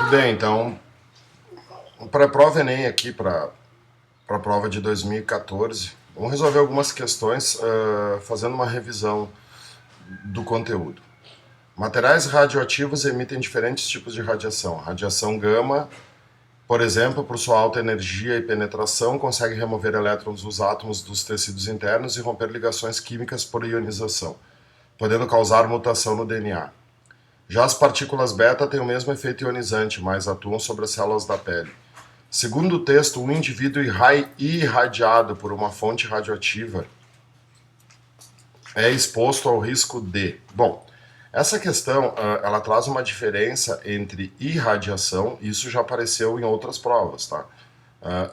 Bem, então, para a prova Enem aqui, para a prova de 2014, vamos resolver algumas questões fazendo uma revisão do conteúdo. Materiais radioativos emitem diferentes tipos de radiação. Radiação gama, por exemplo, por sua alta energia e penetração, consegue remover elétrons dos átomos dos tecidos internos e romper ligações químicas por ionização, podendo causar mutação no DNA. Já as partículas beta têm o mesmo efeito ionizante, mas atuam sobre as células da pele. Segundo o texto, um indivíduo irradiado por uma fonte radioativa é exposto ao risco de... Bom, essa questão ela traz uma diferença entre irradiação, isso já apareceu em outras provas, tá?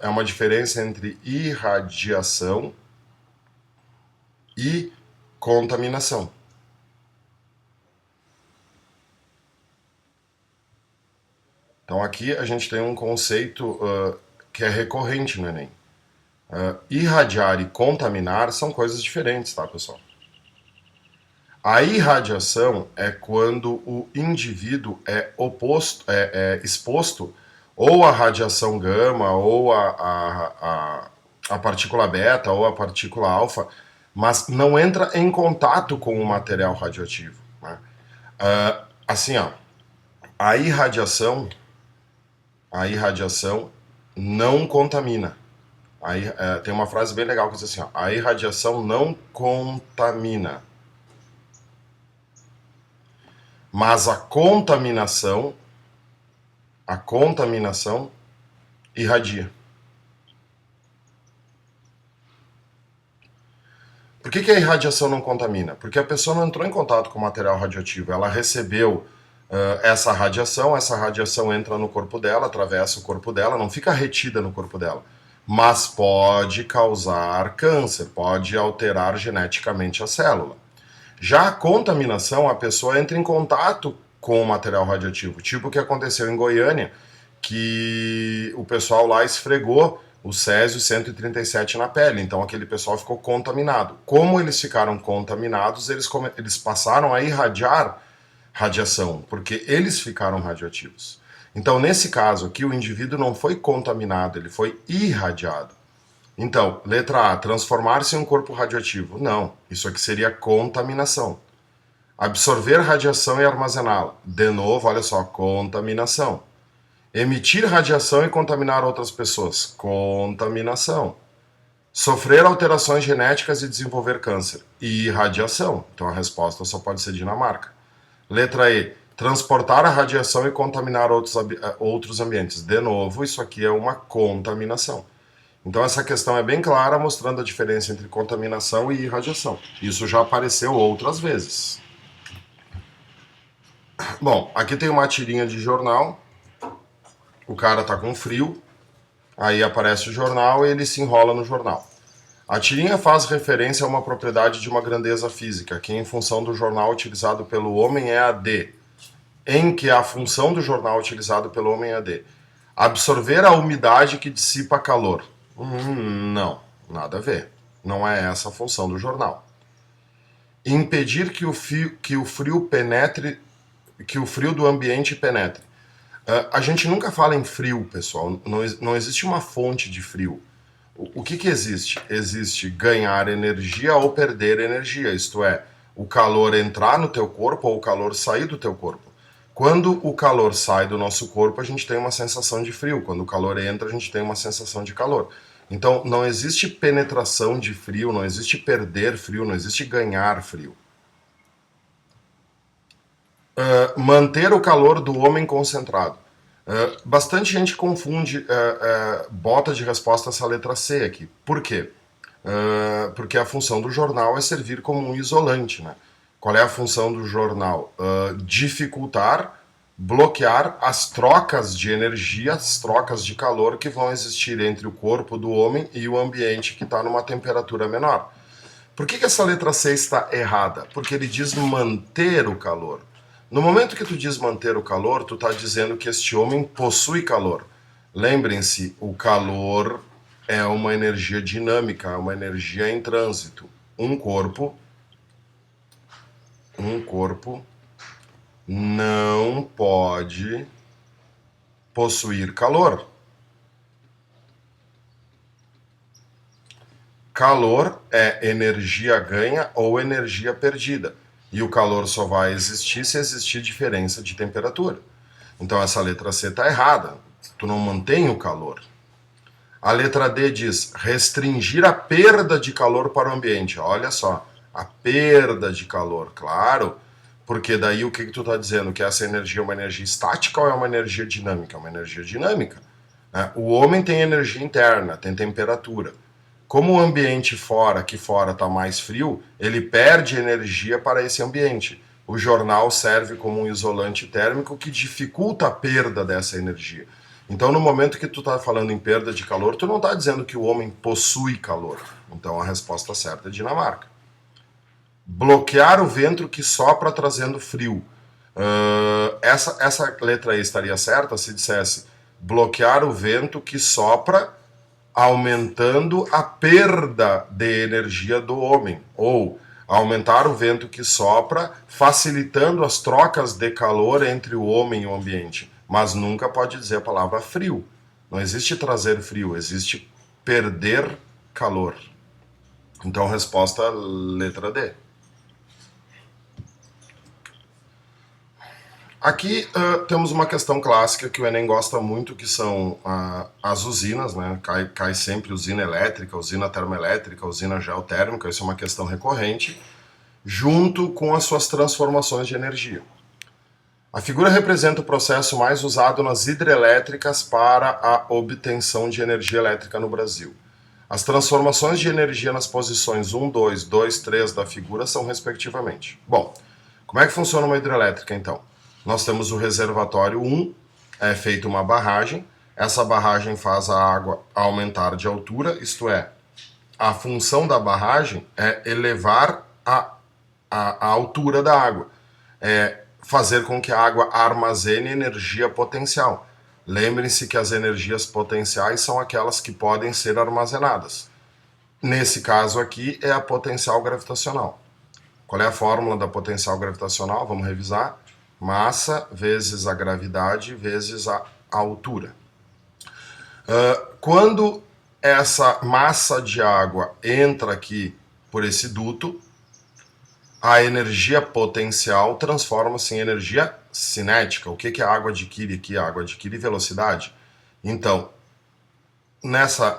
É uma diferença entre irradiação e contaminação. Então aqui a gente tem um conceito que é recorrente no Enem. Irradiar e contaminar são coisas diferentes, tá, pessoal? A irradiação é quando o indivíduo é exposto ou à radiação gama, ou a partícula beta, ou a partícula alfa, mas não entra em contato com o material radioativo, né? Assim, ó, a irradiação não contamina. Aí, tem uma frase bem legal que diz assim, ó, a irradiação não contamina. Mas a contaminação irradia. Por que a irradiação não contamina? Porque a pessoa não entrou em contato com o material radioativo, ela recebeu essa radiação entra no corpo dela, atravessa o corpo dela, não fica retida no corpo dela, mas pode causar câncer, pode alterar geneticamente a célula. Já a contaminação, a pessoa entra em contato com o material radioativo, tipo o que aconteceu em Goiânia, que o pessoal lá esfregou o césio 137 na pele, então aquele pessoal ficou contaminado. Como eles ficaram contaminados, eles passaram a irradiar radiação, porque eles ficaram radioativos. Então, nesse caso aqui, o indivíduo não foi contaminado, ele foi irradiado. Então, letra A, transformar-se em um corpo radioativo. Não, isso aqui seria contaminação. Absorver radiação e armazená-la. De novo, olha só, contaminação. Emitir radiação e contaminar outras pessoas. Contaminação. Sofrer alterações genéticas e desenvolver câncer. Irradiação. Então a resposta só pode ser Dinamarca. Letra E, transportar a radiação e contaminar outros ambientes. De novo, isso aqui é uma contaminação. Então essa questão é bem clara, mostrando a diferença entre contaminação e irradiação. Isso já apareceu outras vezes. Bom, aqui tem uma tirinha de jornal. O cara tá com frio, aí aparece o jornal e ele se enrola no jornal. A tirinha faz referência a uma propriedade de uma grandeza física, que em função do jornal utilizado pelo homem é a D. Em que a função do jornal utilizado pelo homem é a D. Absorver a umidade que dissipa calor. Não, nada a ver. Não é essa a função do jornal. Impedir que o frio penetre, que o frio do ambiente penetre. A gente nunca fala em frio, pessoal. Não existe uma fonte de frio. O que existe? Existe ganhar energia ou perder energia, isto é, o calor entrar no teu corpo ou o calor sair do teu corpo. Quando o calor sai do nosso corpo, a gente tem uma sensação de frio. Quando o calor entra, a gente tem uma sensação de calor. Então, não existe penetração de frio, não existe perder frio, não existe ganhar frio. Manter o calor do homem concentrado. Bastante gente confunde, bota de resposta essa letra C aqui. Por quê? Porque a função do jornal é servir como um isolante, né? Qual é a função do jornal? Dificultar, bloquear as trocas de energia, as trocas de calor que vão existir entre o corpo do homem e o ambiente que está numa temperatura menor. Por que essa letra C está errada? Porque ele diz manter o calor. No momento que tu diz manter o calor, tu está dizendo que este homem possui calor. Lembrem-se, o calor é uma energia dinâmica, é uma energia em trânsito. Um corpo não pode possuir calor. Calor é energia ganha ou energia perdida. E o calor só vai existir se existir diferença de temperatura. Então essa letra C está errada. Tu não mantém o calor. A letra D diz restringir a perda de calor para o ambiente. Olha só, a perda de calor, claro, porque daí o que tu está dizendo? Que essa energia é uma energia estática ou é uma energia dinâmica? É uma energia dinâmica. Né? O homem tem energia interna, tem temperatura. Como o ambiente fora, aqui fora está mais frio, ele perde energia para esse ambiente. O jornal serve como um isolante térmico que dificulta a perda dessa energia. Então, no momento que tu está falando em perda de calor, tu não está dizendo que o homem possui calor. Então, a resposta certa é Dinamarca. Bloquear o vento que sopra trazendo frio. Essa letra aí estaria certa se dissesse bloquear o vento que sopra aumentando a perda de energia do homem, ou aumentar o vento que sopra, facilitando as trocas de calor entre o homem e o ambiente. Mas nunca pode dizer a palavra frio. Não existe trazer frio, existe perder calor. Então, resposta letra D. Aqui temos uma questão clássica que o Enem gosta muito, que são as usinas, né? Cai sempre usina elétrica, usina termoelétrica, usina geotérmica, isso é uma questão recorrente, junto com as suas transformações de energia. A figura representa o processo mais usado nas hidrelétricas para a obtenção de energia elétrica no Brasil. As transformações de energia nas posições 1, 2, 2, 3 da figura são respectivamente. Bom, como é que funciona uma hidrelétrica então? Nós temos o reservatório 1, é feita uma barragem, essa barragem faz a água aumentar de altura, isto é, a função da barragem é elevar a altura da água, é fazer com que a água armazene energia potencial. Lembrem-se que as energias potenciais são aquelas que podem ser armazenadas. Nesse caso aqui é a potencial gravitacional. Qual é a fórmula da potencial gravitacional? Vamos revisar. Massa vezes a gravidade vezes a altura. Quando essa massa de água entra aqui por esse duto, a energia potencial transforma-se em energia cinética. O que a água adquire aqui? A água adquire velocidade. Então, nessa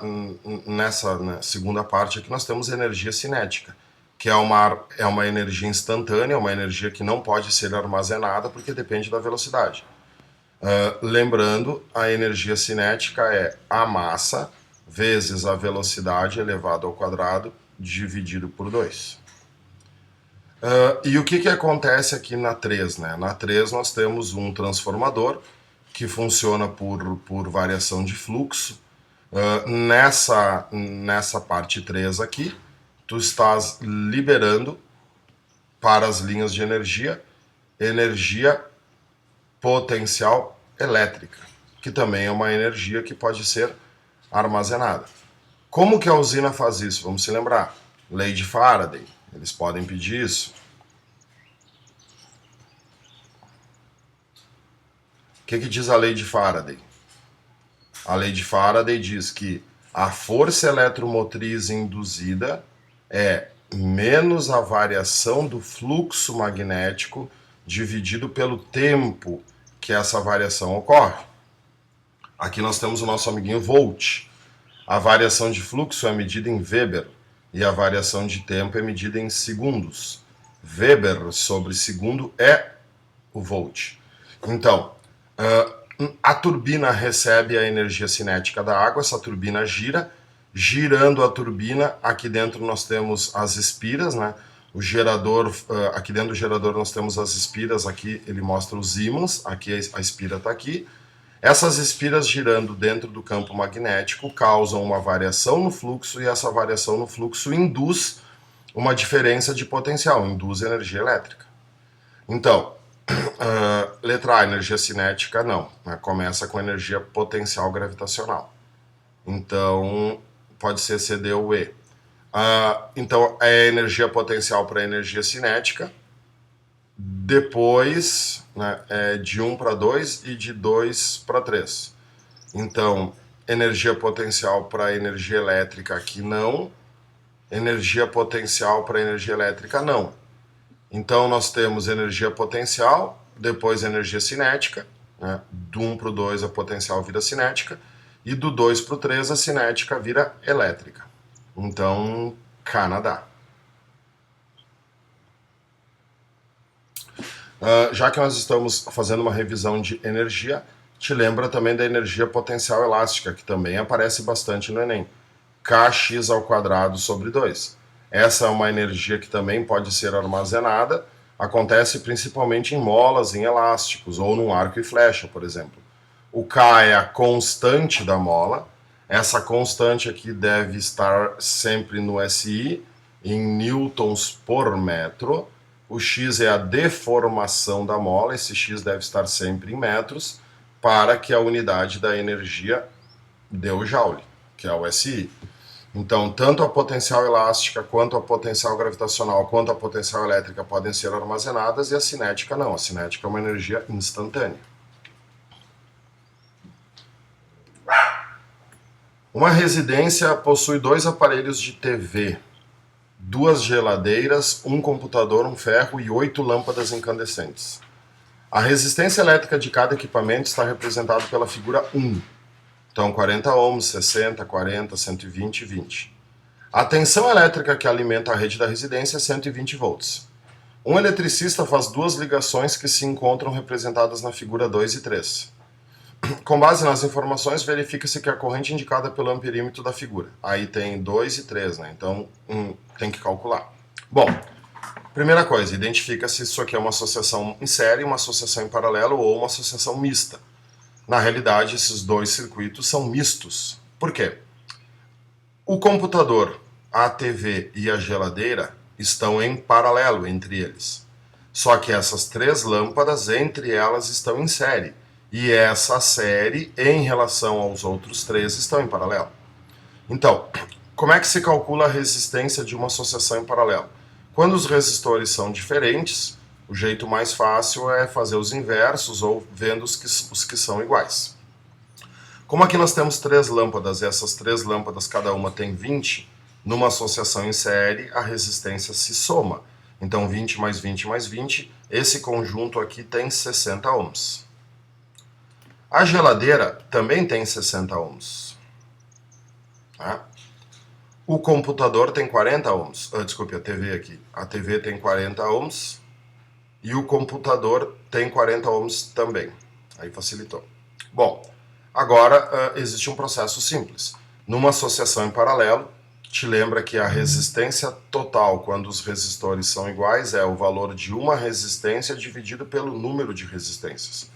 segunda parte aqui nós temos energia cinética, que é uma energia instantânea, uma energia que não pode ser armazenada porque depende da velocidade. Lembrando, a energia cinética é a massa vezes a velocidade elevado ao quadrado dividido por 2. E o que acontece aqui na 3? Né? Na 3 nós temos um transformador que funciona por variação de fluxo. Nessa parte 3 aqui, tu estás liberando para as linhas de energia potencial elétrica, que também é uma energia que pode ser armazenada. Como que a usina faz isso? Vamos se lembrar. Lei de Faraday. Eles podem pedir isso. O que diz a lei de Faraday? A lei de Faraday diz que a força eletromotriz induzida é menos a variação do fluxo magnético dividido pelo tempo que essa variação ocorre. Aqui nós temos o nosso amiguinho Volt. A variação de fluxo é medida em Weber e a variação de tempo é medida em segundos. Weber sobre segundo é o Volt. Então, a turbina recebe a energia cinética da água, essa turbina gira. Girando a turbina, aqui dentro nós temos as espiras, né? O gerador, aqui dentro do gerador nós temos as espiras, aqui ele mostra os ímãs, aqui a espira está aqui. Essas espiras girando dentro do campo magnético causam uma variação no fluxo e essa variação no fluxo induz uma diferença de potencial, induz energia elétrica. Então, letra A, energia cinética, não, né? Começa com energia potencial gravitacional. Então, pode ser C, D ou E. Então, é energia potencial para energia cinética. depois, né, de 1 para 2 e de 2 para 3. Então, energia potencial para energia elétrica aqui não, energia potencial para energia elétrica não. Então, nós temos energia potencial, depois energia cinética, né? Do 1 para o 2 a potencial vira cinética, e do 2 para o 3 a cinética vira elétrica. Então, Canadá. Já que nós estamos fazendo uma revisão de energia, te lembra também da energia potencial elástica, que também aparece bastante no Enem. Kx ao quadrado sobre 2. Essa é uma energia que também pode ser armazenada, acontece principalmente em molas, em elásticos, ou num arco e flecha, por exemplo. O K é a constante da mola, essa constante aqui deve estar sempre no SI, em newtons por metro. O X é a deformação da mola, esse X deve estar sempre em metros, para que a unidade da energia dê o joule, que é o SI. Então, tanto a potencial elástica, quanto a potencial gravitacional, quanto a potencial elétrica podem ser armazenadas, e a cinética não. A cinética é uma energia instantânea. Uma residência possui 2 aparelhos de TV, 2 geladeiras, um computador, um ferro e 8 lâmpadas incandescentes. A resistência elétrica de cada equipamento está representada pela figura 1. Então, 40 ohms, 60, 40, 120 e 20. A tensão elétrica que alimenta a rede da residência é 120 volts. Um eletricista faz 2 ligações que se encontram representadas na figura 2 e 3. Com base nas informações, verifica-se que a corrente indicada pelo amperímetro da figura. Aí tem 2 e 3, né? Então, tem que calcular. Bom, primeira coisa, identifica se isso aqui é uma associação em série, uma associação em paralelo ou uma associação mista. Na realidade, esses 2 circuitos são mistos. Por quê? O computador, a TV e a geladeira estão em paralelo entre eles. Só que essas 3 lâmpadas, entre elas, estão em série. E essa série, em relação aos outros 3, estão em paralelo. Então, como é que se calcula a resistência de uma associação em paralelo? Quando os resistores são diferentes, o jeito mais fácil é fazer os inversos ou vendo os que são iguais. Como aqui nós temos 3 lâmpadas e essas 3 lâmpadas cada uma tem 20, numa associação em série a resistência se soma. Então 20 mais 20 mais 20, esse conjunto aqui tem 60 ohms. A geladeira também tem 60 ohms. Tá? O computador tem 40 ohms. Desculpe, a TV aqui. A TV tem 40 ohms e o computador tem 40 ohms também. Aí facilitou. Bom, agora existe um processo simples. Numa associação em paralelo, te lembra que a resistência total, quando os resistores são iguais, é o valor de uma resistência dividido pelo número de resistências.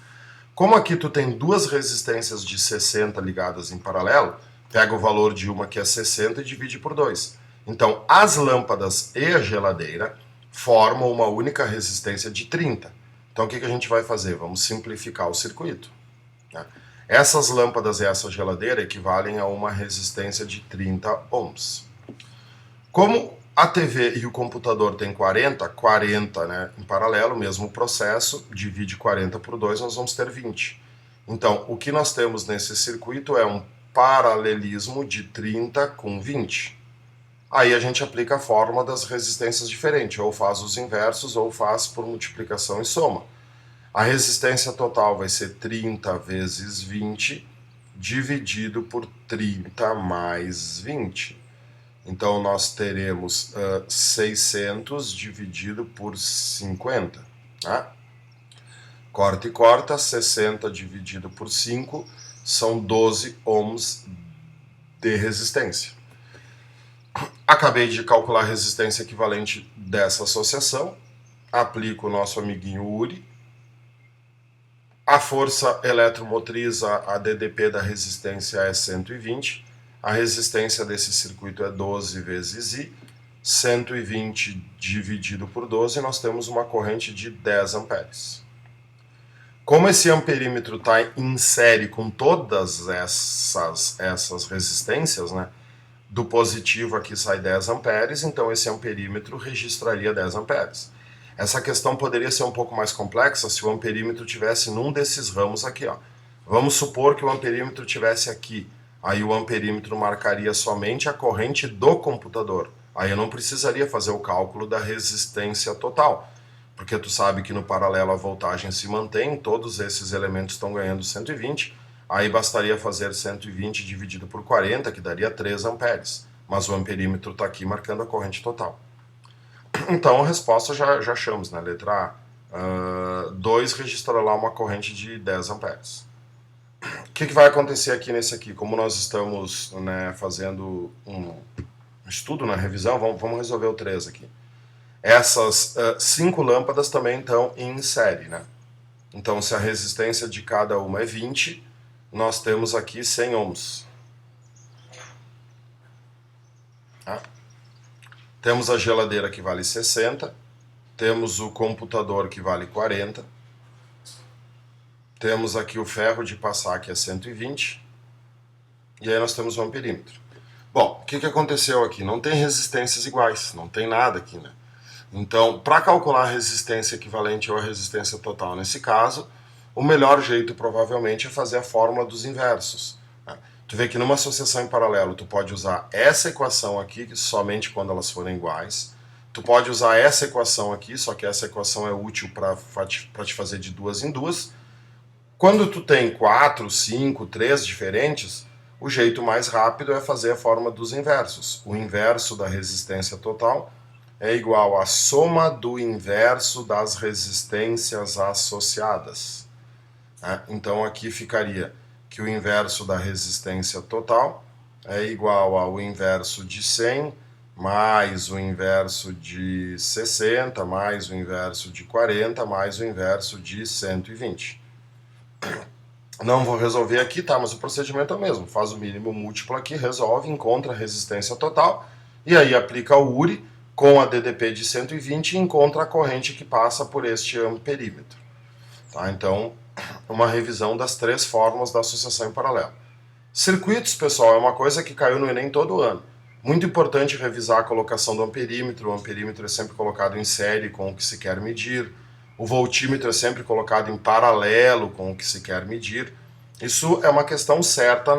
Como aqui tu tem 2 resistências de 60 ligadas em paralelo, pega o valor de uma que é 60 e divide por 2. Então, as lâmpadas e a geladeira formam uma única resistência de 30. Então, o que a gente vai fazer? Vamos simplificar o circuito. Né? Essas lâmpadas e essa geladeira equivalem a uma resistência de 30 ohms. Como a TV e o computador têm 40, né, em paralelo, mesmo processo, divide 40 por 2, nós vamos ter 20. Então, o que nós temos nesse circuito é um paralelismo de 30 com 20. Aí a gente aplica a fórmula das resistências diferentes, ou faz os inversos, ou faz por multiplicação e soma. A resistência total vai ser 30 vezes 20, dividido por 30 mais 20. Então, nós teremos 600 dividido por 50. Tá? Corta e corta, 60 dividido por 5 são 12 ohms de resistência. Acabei de calcular a resistência equivalente dessa associação. Aplico o nosso amiguinho Uri. A força eletromotriz, a DDP da resistência é 120. A resistência desse circuito é 12 vezes I. 120 dividido por 12, nós temos uma corrente de 10 amperes. Como esse amperímetro está em série com todas essas resistências, né, do positivo aqui sai 10 amperes, então esse amperímetro registraria 10 amperes. Essa questão poderia ser um pouco mais complexa se o amperímetro tivesse num desses ramos aqui, ó. Vamos supor que o amperímetro tivesse aqui. Aí o amperímetro marcaria somente a corrente do computador. Aí eu não precisaria fazer o cálculo da resistência total, porque tu sabe que no paralelo a voltagem se mantém, todos esses elementos estão ganhando 120, aí bastaria fazer 120 dividido por 40, que daria 3 amperes. Mas o amperímetro está aqui marcando a corrente total. Então a resposta já achamos, né? Letra A. 2 registrará lá uma corrente de 10 amperes. O que vai acontecer aqui nesse aqui? Como nós estamos, né, fazendo um estudo na revisão, vamos resolver o 3 aqui. Essas 5 lâmpadas também estão em série, né? Então, se a resistência de cada uma é 20, nós temos aqui 100 ohms. Tá? Temos a geladeira que vale 60, temos o computador que vale 40, temos aqui o ferro de passar que é 120, e aí nós temos o amperímetro. Bom, o que aconteceu aqui? Não tem resistências iguais, não tem nada aqui, né? Então, para calcular a resistência equivalente ou a resistência total nesse caso, o melhor jeito provavelmente é fazer a fórmula dos inversos. Né? Tu vê que numa associação em paralelo tu pode usar essa equação aqui, somente quando elas forem iguais. Tu pode usar essa equação aqui, só que essa equação é útil para te fazer de duas em duas. Quando tu tem 4, 5, 3 diferentes, o jeito mais rápido é fazer a fórmula dos inversos. O inverso da resistência total é igual à soma do inverso das resistências associadas. Então aqui ficaria que o inverso da resistência total é igual ao inverso de 100 mais o inverso de 60 mais o inverso de 40 mais o inverso de 120. Não vou resolver aqui, tá? Mas o procedimento é o mesmo. Faz o mínimo múltiplo aqui, resolve, encontra a resistência total e aí aplica o URI com a DDP de 120 e encontra a corrente que passa por este amperímetro. Tá? Então, uma revisão das 3 fórmulas da associação em paralelo. Circuitos, pessoal, é uma coisa que caiu no Enem todo ano. Muito importante revisar a colocação do amperímetro. O amperímetro é sempre colocado em série com o que se quer medir. O voltímetro é sempre colocado em paralelo com o que se quer medir. Isso é uma questão certa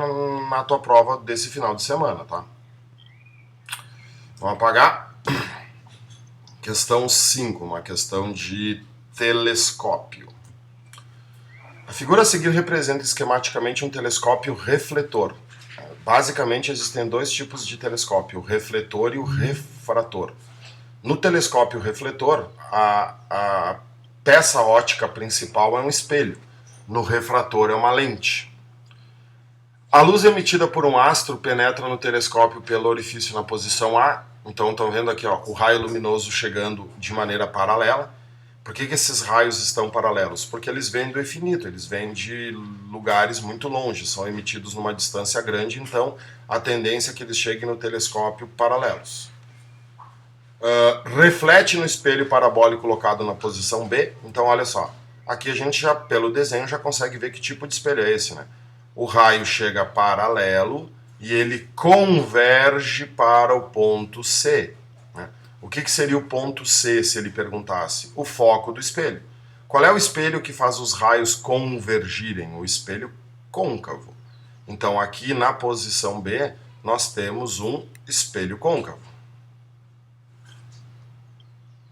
na tua prova desse final de semana, tá? Vamos apagar. Questão 5, uma questão de telescópio. A figura a seguir representa esquematicamente um telescópio refletor. Basicamente existem 2 tipos de telescópio, o refletor e o refrator. No telescópio refletor, a peça óptica principal é um espelho. No refrator é uma lente. A luz emitida por um astro penetra no telescópio pelo orifício na posição A. Então estão vendo aqui, ó, o raio luminoso chegando de maneira paralela. Por que esses raios estão paralelos? Porque eles vêm do infinito, eles vêm de lugares muito longe, são emitidos numa distância grande, então a tendência é que eles cheguem no telescópio paralelos. Reflete no espelho parabólico colocado na posição B. Então olha só, aqui a gente já, pelo desenho, já consegue ver que tipo de espelho é esse, né? O raio chega paralelo e ele converge para o ponto C. Né? O que seria o ponto C se ele perguntasse? O foco do espelho. Qual é o espelho que faz os raios convergirem? O espelho côncavo. Então aqui na posição B nós temos um espelho côncavo.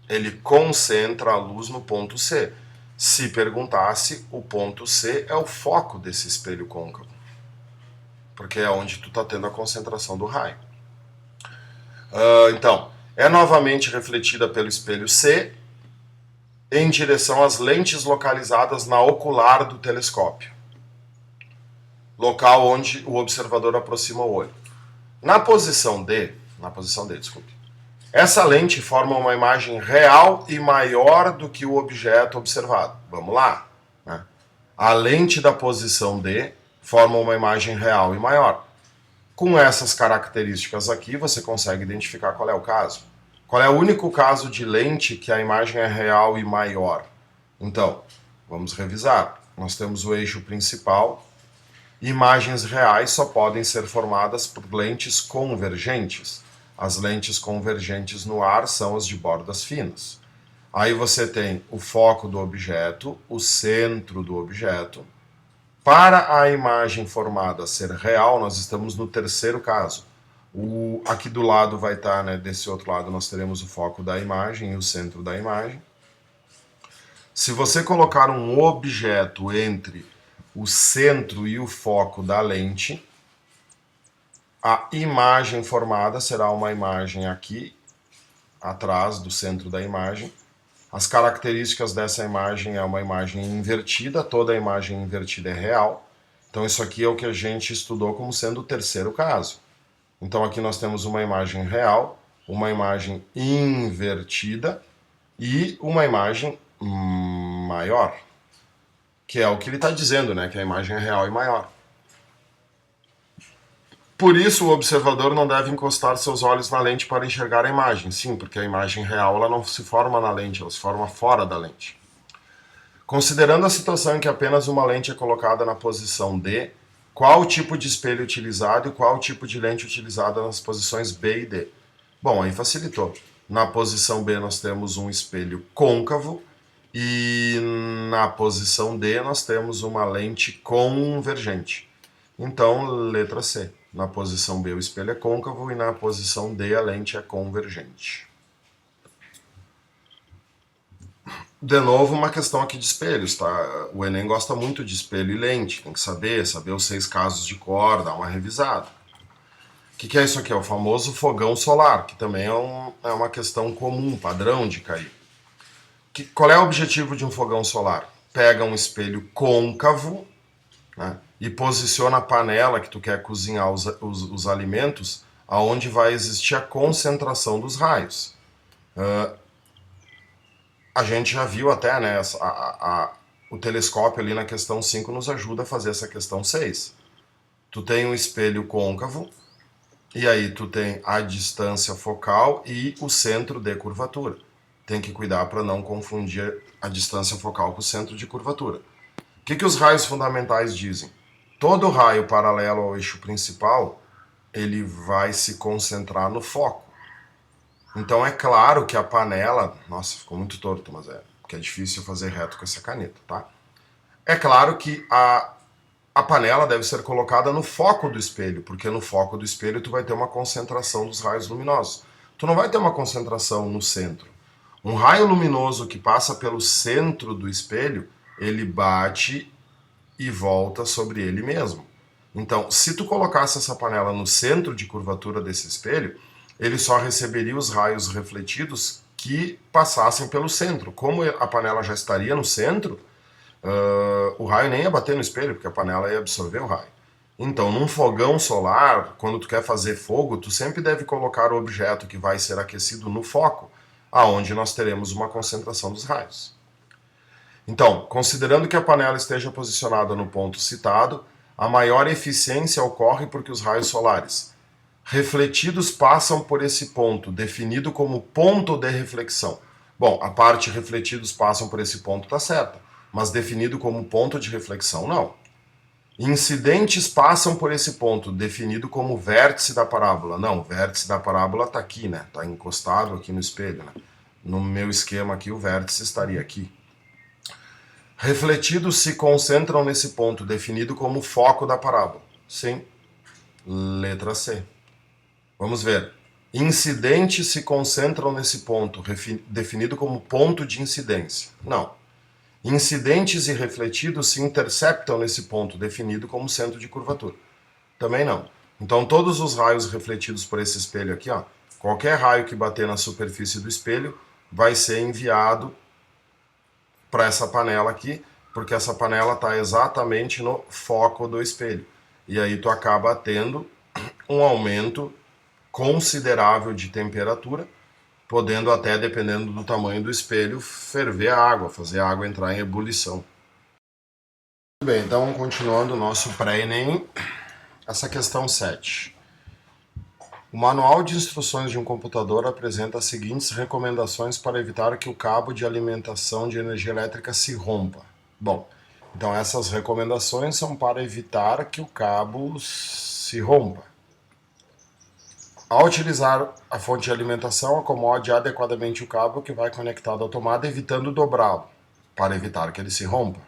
Ele concentra a luz no ponto C. Se perguntasse, o ponto C é o foco desse espelho côncavo, porque é onde tu está tendo a concentração do raio. Então, é novamente refletida pelo espelho C em direção às lentes localizadas na ocular do telescópio, local onde o observador aproxima o olho. Na posição D, desculpe, essa lente forma uma imagem real e maior do que o objeto observado. Vamos lá. Né? A lente da posição D forma uma imagem real e maior. Com essas características aqui, você consegue identificar qual é o caso. Qual é o único caso de lente que a imagem é real e maior? Então, vamos revisar. Nós temos o eixo principal. Imagens reais só podem ser formadas por lentes convergentes. As lentes convergentes no ar são as de bordas finas. Aí você tem o foco do objeto, o centro do objeto. Para a imagem formada ser real, nós estamos no terceiro caso. Aqui do lado vai estar, né, desse outro lado nós teremos o foco da imagem e o centro da imagem. Se você colocar um objeto entre o centro e o foco da lente, a imagem formada será uma imagem aqui, atrás do centro da imagem. As características dessa imagem é uma imagem invertida, toda imagem invertida é real. Então isso aqui é o que a gente estudou como sendo o terceiro caso. Então aqui nós temos uma imagem real, uma imagem invertida e uma imagem maior, que é o que ele está dizendo, né? Que a imagem é real e maior. Por isso, o observador não deve encostar seus olhos na lente para enxergar a imagem. Sim, porque a imagem real ela não se forma na lente, ela se forma fora da lente. Considerando a situação em que apenas uma lente é colocada na posição D, qual o tipo de espelho utilizado e qual o tipo de lente utilizada nas posições B e D? Bom, aí facilitou. Na posição B nós temos um espelho côncavo e na posição D nós temos uma lente convergente. Então, letra C. Na posição B o espelho é côncavo e na posição D a lente é convergente. De novo, uma questão aqui de espelhos, tá? O Enem gosta muito de espelho e lente, tem que saber os 6 casos de cor, dar uma revisada. O que é isso aqui? É o famoso fogão solar, que também é uma questão comum, padrão de cair. Qual é o objetivo de um fogão solar? Pega um espelho côncavo, né, e posiciona a panela que tu quer cozinhar os alimentos aonde vai existir a concentração dos raios. A gente já viu até, né, o telescópio ali na questão 5 nos ajuda a fazer essa questão 6. Tu tem um espelho côncavo, e aí tu tem a distância focal e o centro de curvatura. Tem que cuidar para não confundir a distância focal com o centro de curvatura. O que os raios fundamentais dizem? Todo raio paralelo ao eixo principal, ele vai se concentrar no foco. Então é claro que a panela... Nossa, ficou muito torto, mas porque é difícil fazer reto com essa caneta, tá? É claro que a panela deve ser colocada no foco do espelho, porque no foco do espelho tu vai ter uma concentração dos raios luminosos. Tu não vai ter uma concentração no centro. Um raio luminoso que passa pelo centro do espelho, ele bate e volta sobre ele mesmo. Então, se tu colocasse essa panela no centro de curvatura desse espelho, ele só receberia os raios refletidos que passassem pelo centro. Como a panela já estaria no centro, o raio nem ia bater no espelho, porque a panela ia absorver o raio. Então, num fogão solar, quando tu quer fazer fogo, tu sempre deve colocar o objeto que vai ser aquecido no foco, aonde nós teremos uma concentração dos raios. Então, considerando que a panela esteja posicionada no ponto citado, a maior eficiência ocorre porque os raios solares refletidos passam por esse ponto, definido como ponto de reflexão. Bom, a parte refletidos passam por esse ponto está certa, mas definido como ponto de reflexão, não. Incidentes passam por esse ponto, definido como vértice da parábola. Não, o vértice da parábola está aqui, né? Está encostado aqui no espelho, né? No meu esquema aqui, o vértice estaria aqui. Refletidos se concentram nesse ponto, definido como foco da parábola. Sim. Letra C. Vamos ver. Incidentes se concentram nesse ponto, definido como ponto de incidência. Não. Incidentes e refletidos se interceptam nesse ponto, definido como centro de curvatura. Também não. Então, todos os raios refletidos por esse espelho aqui, ó, qualquer raio que bater na superfície do espelho vai ser enviado para essa panela aqui, porque essa panela está exatamente no foco do espelho. E aí tu acaba tendo um aumento considerável de temperatura, podendo até, dependendo do tamanho do espelho, ferver a água, fazer a água entrar em ebulição. Muito bem, então continuando o nosso pré-ENEM, essa questão 7. O manual de instruções de um computador apresenta as seguintes recomendações para evitar que o cabo de alimentação de energia elétrica se rompa. Bom, então essas recomendações são para evitar que o cabo se rompa. Ao utilizar a fonte de alimentação, acomode adequadamente o cabo que vai conectado à tomada, evitando dobrá-lo, para evitar que ele se rompa.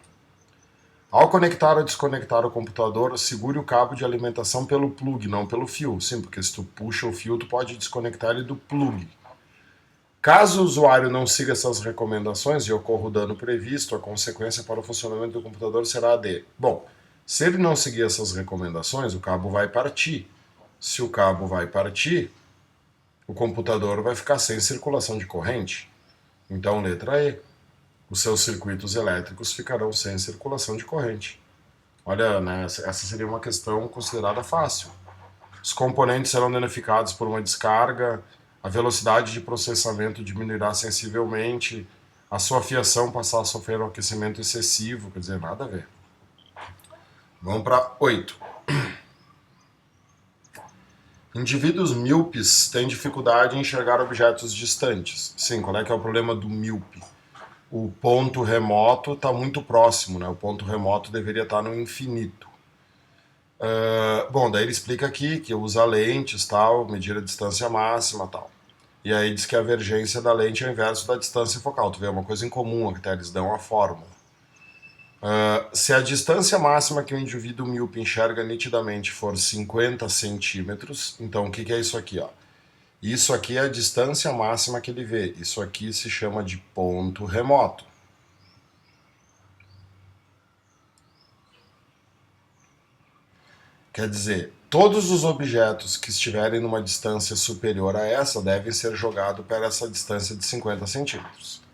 Ao conectar ou desconectar o computador, segure o cabo de alimentação pelo plug, não pelo fio. Sim, porque se tu puxa o fio, tu pode desconectar ele do plug. Caso o usuário não siga essas recomendações e ocorra o dano previsto, a consequência para o funcionamento do computador será de... Bom, se ele não seguir essas recomendações, o cabo vai partir. Se o cabo vai partir, o computador vai ficar sem circulação de corrente. Então, letra E. Os seus circuitos elétricos ficarão sem circulação de corrente. Olha, né, essa seria uma questão considerada fácil. Os componentes serão danificados por uma descarga, a velocidade de processamento diminuirá sensivelmente, a sua fiação passará a sofrer um aquecimento excessivo, quer dizer, nada a ver. Vamos para 8. Indivíduos míopes têm dificuldade em enxergar objetos distantes. Sim, qual é que é o problema do míope? O ponto remoto está muito próximo, né? O ponto remoto deveria estar no infinito. Bom, daí ele explica aqui que usa lentes, tal, medir a distância máxima, tal. E aí diz que a divergência da lente é o inverso da distância focal. Tu vê, é uma coisa em comum, até eles dão a fórmula. Se a distância máxima que o indivíduo míope enxerga nitidamente for 50 centímetros, então o que é isso aqui? Ó? Isso aqui é a distância máxima que ele vê. Isso aqui se chama de ponto remoto. Quer dizer, todos os objetos que estiverem numa distância superior a essa devem ser jogados para essa distância de 50 centímetros.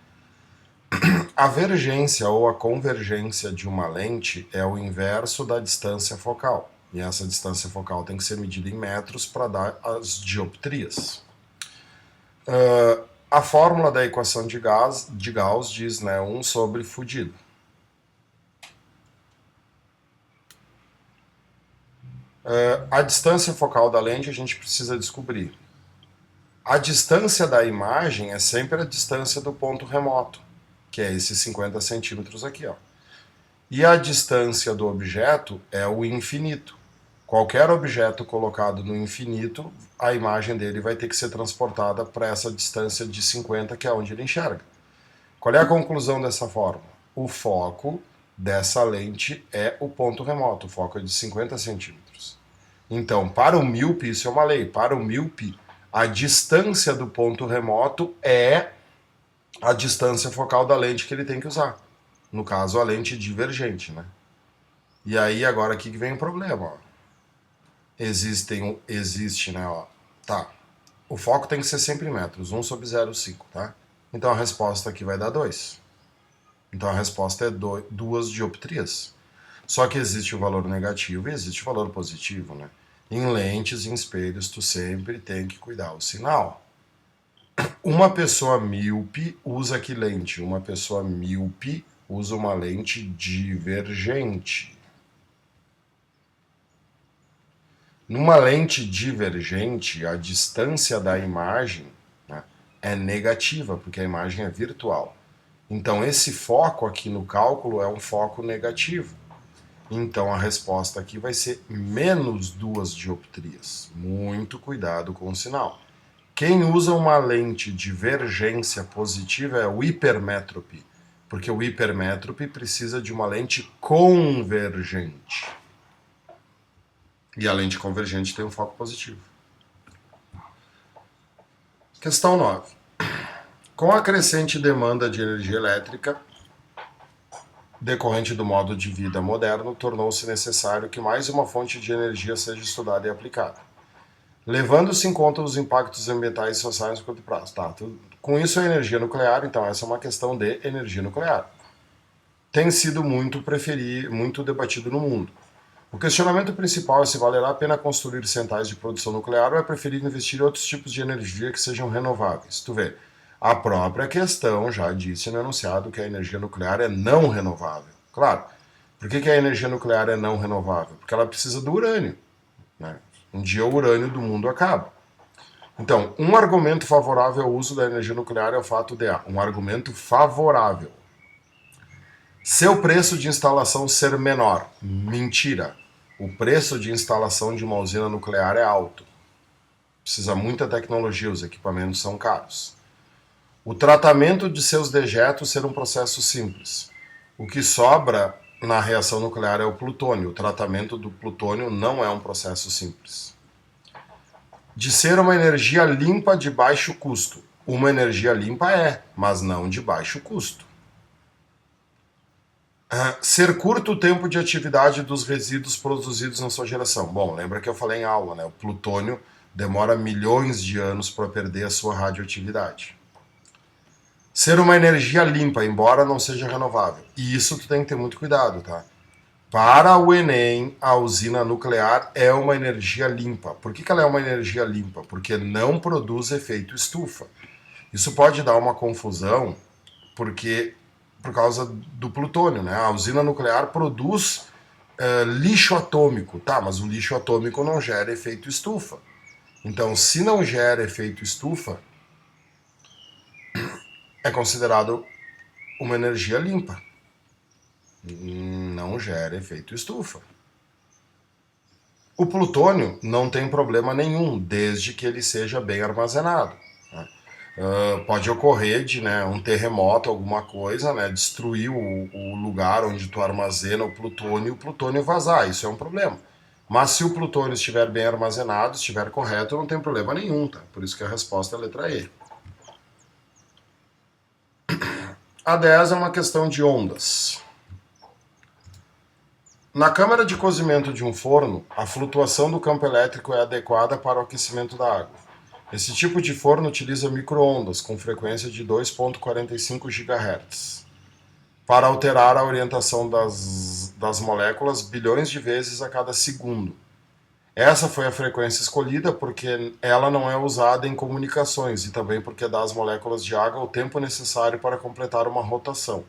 A vergência ou a convergência de uma lente é o inverso da distância focal. E essa distância focal tem que ser medida em metros para dar as dioptrias. A fórmula da equação de Gauss diz, né, 1 sobre fudido. A distância focal da lente a gente precisa descobrir. A distância da imagem é sempre a distância do ponto remoto, que é esses 50 centímetros aqui, ó. E a distância do objeto é o infinito. Qualquer objeto colocado no infinito, a imagem dele vai ter que ser transportada para essa distância de 50, que é onde ele enxerga. Qual é a conclusão dessa fórmula? O foco dessa lente é o ponto remoto, o foco é de 50 centímetros. Então, para o míope, isso é uma lei, para o míope, a distância do ponto remoto é a distância focal da lente que ele tem que usar. No caso, a lente divergente, né? E aí, agora aqui que vem o problema, ó. Existe, né, ó. Tá. O foco tem que ser sempre em metros, 1 sobre 0,5, tá? Então a resposta aqui vai dar 2. Então a resposta é 2 dioptrias. Só que existe o valor negativo e existe o valor positivo, né? Em lentes, em espelhos, tu sempre tem que cuidar o sinal. Uma pessoa míope usa que lente? Uma pessoa míope usa uma lente divergente. Numa lente divergente, a distância da imagem, né, é negativa, porque a imagem é virtual. Então esse foco aqui no cálculo é um foco negativo. Então a resposta aqui vai ser menos 2 dioptrias. Muito cuidado com o sinal. Quem usa uma lente de divergência positiva é o hipermétrope, porque o hipermétrope precisa de uma lente convergente. E a lente convergente tem um foco positivo. Questão 9. Com a crescente demanda de energia elétrica, decorrente do modo de vida moderno, tornou-se necessário que mais uma fonte de energia seja estudada e aplicada, levando-se em conta os impactos ambientais e sociais no curto prazo. Tá, com isso, a energia nuclear, então essa é uma questão de energia nuclear, tem sido muito debatido no mundo. O questionamento principal é se valerá a pena construir centrais de produção nuclear ou é preferível investir em outros tipos de energia que sejam renováveis. Tu vê, a própria questão já disse no enunciado que a energia nuclear é não renovável. Claro, por que a energia nuclear é não renovável? Porque ela precisa do urânio, né? Um dia o urânio do mundo acaba. Então, um argumento favorável ao uso da energia nuclear é o fato de um argumento favorável. Seu preço de instalação ser menor. Mentira. O preço de instalação de uma usina nuclear é alto. Precisa muita tecnologia, os equipamentos são caros. O tratamento de seus dejetos ser um processo simples. O que sobra na reação nuclear é o plutônio. O tratamento do plutônio não é um processo simples. De ser uma energia limpa de baixo custo. Uma energia limpa é, mas não de baixo custo. Ser curto o tempo de atividade dos resíduos produzidos na sua geração. Bom, lembra que eu falei em aula, né? O plutônio demora milhões de anos para perder a sua radioatividade. Ser uma energia limpa, embora não seja renovável. E isso tu tem que ter muito cuidado, tá? Para o Enem, a usina nuclear é uma energia limpa. Por que ela é uma energia limpa? Porque não produz efeito estufa. Isso pode dar uma confusão, porque por causa do plutônio, né? A usina nuclear produz lixo atômico, tá? Mas o lixo atômico não gera efeito estufa. Então, se não gera efeito estufa, é considerado uma energia limpa. Não gera efeito estufa. O plutônio não tem problema nenhum, desde que ele seja bem armazenado. Né? Pode ocorrer de um terremoto, alguma coisa, né, destruir o lugar onde tu armazena o plutônio e o plutônio vazar. Isso é um problema. Mas se o plutônio estiver bem armazenado, estiver correto, não tem problema nenhum. Tá? Por isso que a resposta é a letra E. A 10 é uma questão de ondas. Na câmara de cozimento de um forno, a flutuação do campo elétrico é adequada para o aquecimento da água. Esse tipo de forno utiliza micro-ondas com frequência de 2,45 GHz para alterar a orientação das moléculas bilhões de vezes a cada segundo. Essa foi a frequência escolhida porque ela não é usada em comunicações e também porque dá às moléculas de água o tempo necessário para completar uma rotação.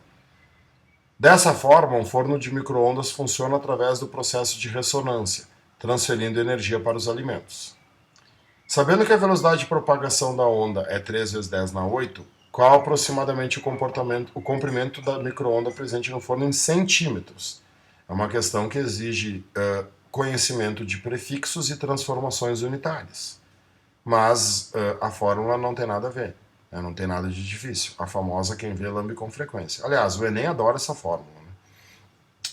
Dessa forma, um forno de micro-ondas funciona através do processo de ressonância, transferindo energia para os alimentos. Sabendo que a velocidade de propagação da onda é 3 vezes 10 na 8, qual aproximadamente o comprimento da micro-onda presente no forno em centímetros? É uma questão que exige conhecimento de prefixos e transformações unitárias. Mas a fórmula não tem nada a ver, né? Não tem nada de difícil. A famosa quem vê lambe com frequência. Aliás, o Enem adora essa fórmula. Né?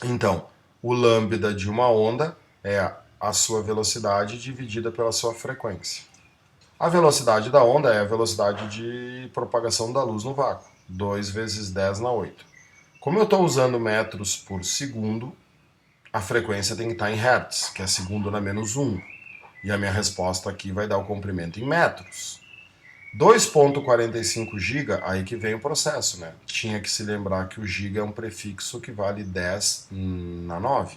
Então, o lambda de uma onda é a sua velocidade dividida pela sua frequência. A velocidade da onda é a velocidade de propagação da luz no vácuo, 2 vezes 10 na 8. Como eu estou usando metros por segundo, a frequência tem que estar em hertz, que é segundo na menos 1. E a minha resposta aqui vai dar o comprimento em metros. 2,45 giga, aí que vem o processo, né? Tinha que se lembrar que o giga é um prefixo que vale 10 na 9.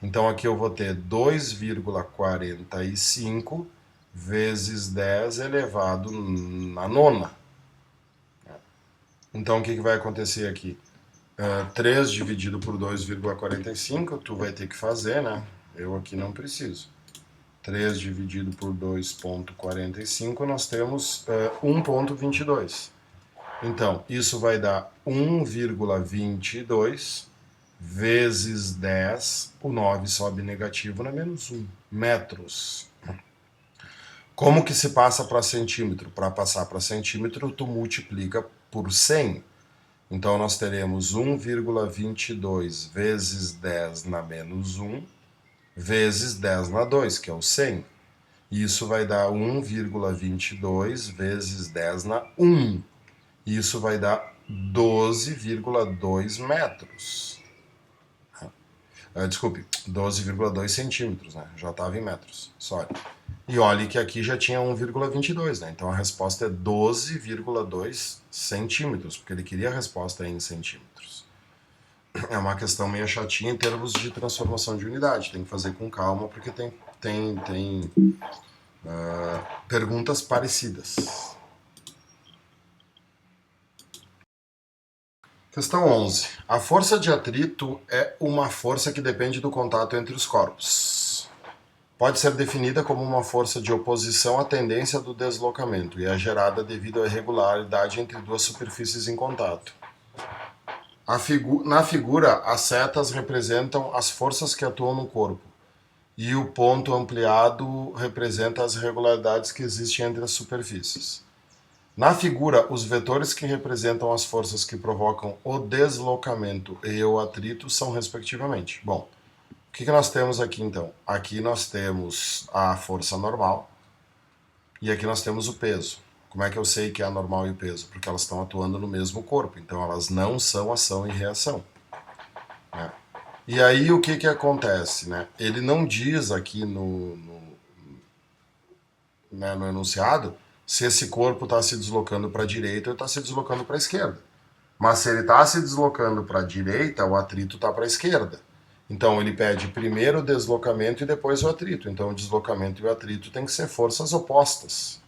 Então aqui eu vou ter 2,45 vezes 10 elevado na nona. Então o que vai acontecer aqui? 3 dividido por 2,45, tu vai ter que fazer, né? Eu aqui não preciso. 3 dividido por 2,45, nós temos 1,22. Então, isso vai dar 1,22 vezes 10, o 9 sobe negativo na menos 1, metros. Como que se passa para centímetro? Para passar para centímetro, tu multiplica por 100. Então, nós teremos 1,22 vezes 10 na menos 1, vezes 10 na 2, que é o 100. Isso vai dar 1,22 vezes 10 na 1. Isso vai dar 12,2 metros. Desculpe, 12,2 centímetros, né? Já estava em metros, sorry. E olhe que aqui já tinha 1,22, né? Então a resposta é 12,2 centímetros, porque ele queria a resposta em centímetros. É uma questão meio chatinha em termos de transformação de unidade. Tem que fazer com calma, porque tem perguntas parecidas. Questão 11. A força de atrito é uma força que depende do contato entre os corpos. Pode ser definida como uma força de oposição à tendência do deslocamento e é gerada devido à irregularidade entre duas superfícies em contato. Na figura, as setas representam as forças que atuam no corpo e o ponto ampliado representa as irregularidades que existem entre as superfícies. Na figura, os vetores que representam as forças que provocam o deslocamento e o atrito são respectivamente. Bom, o que nós temos aqui então? Aqui nós temos a força normal e aqui nós temos o peso. Como é que eu sei que é a normal e o peso? Porque elas estão atuando no mesmo corpo, então elas não são ação e reação, né? E aí o que acontece, né? Ele não diz aqui né, no enunciado se esse corpo está se deslocando para a direita ou está se deslocando para a esquerda. Mas se ele está se deslocando para a direita, o atrito está para a esquerda. Então ele pede primeiro o deslocamento e depois o atrito. Então o deslocamento e o atrito tem que ser forças opostas.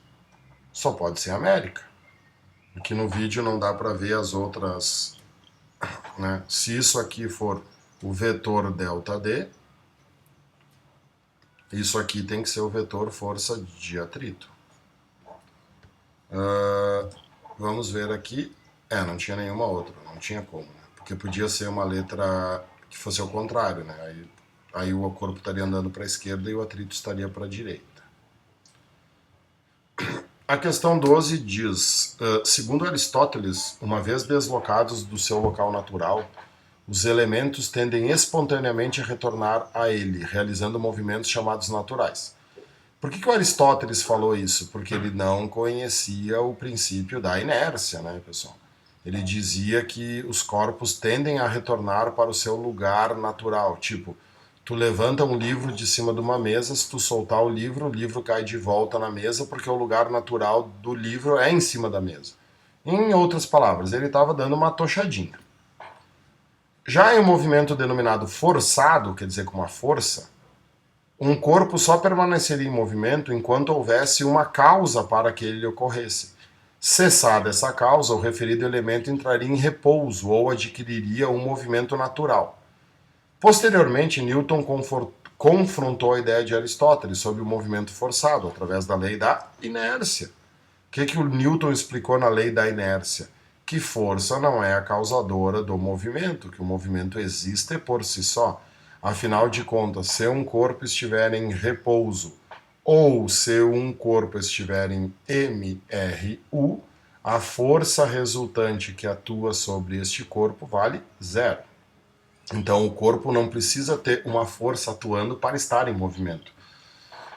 Só pode ser América. Aqui no vídeo não dá para ver as outras, né? Se isso aqui for o vetor ΔD, isso aqui tem que ser o vetor força de atrito. Vamos ver aqui. Não tinha nenhuma outra, não tinha como, né? Porque podia ser uma letra que fosse ao contrário, né? Aí o corpo estaria andando para a esquerda e o atrito estaria para a direita. A questão 12 diz, segundo Aristóteles, uma vez deslocados do seu local natural, os elementos tendem espontaneamente a retornar a ele, realizando movimentos chamados naturais. Por que o Aristóteles falou isso? Porque ele não conhecia o princípio da inércia, né, pessoal? Ele dizia que os corpos tendem a retornar para o seu lugar natural. Tipo, tu levanta um livro de cima de uma mesa, se tu soltar o livro cai de volta na mesa, porque o lugar natural do livro é em cima da mesa. Em outras palavras, ele estava dando uma tochadinha. Já em um movimento denominado forçado, quer dizer com uma força, um corpo só permaneceria em movimento enquanto houvesse uma causa para que ele ocorresse. Cessada essa causa, o referido elemento entraria em repouso ou adquiriria um movimento natural. Posteriormente, Newton confrontou a ideia de Aristóteles sobre o movimento forçado, através da lei da inércia. O que o Newton explicou na lei da inércia? Que força não é a causadora do movimento, que o movimento existe por si só. Afinal de contas, se um corpo estiver em repouso ou se um corpo estiver em MRU, a força resultante que atua sobre este corpo vale zero. Então o corpo não precisa ter uma força atuando para estar em movimento.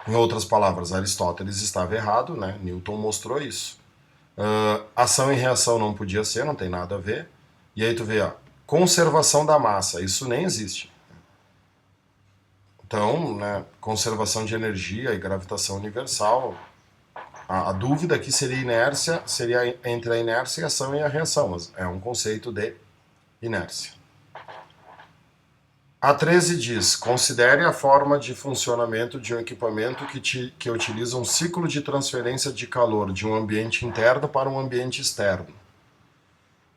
Em outras palavras, Aristóteles estava errado, né? Newton mostrou isso. Ação e reação não podia ser, não tem nada a ver. E aí tu vê, ó, conservação da massa, isso nem existe. Então, né, conservação de energia e gravitação universal, a dúvida aqui seria inércia, seria entre a inércia, a ação e a reação, mas é um conceito de inércia. A 13 diz, considere a forma de funcionamento de um equipamento que utiliza um ciclo de transferência de calor de um ambiente interno para um ambiente externo.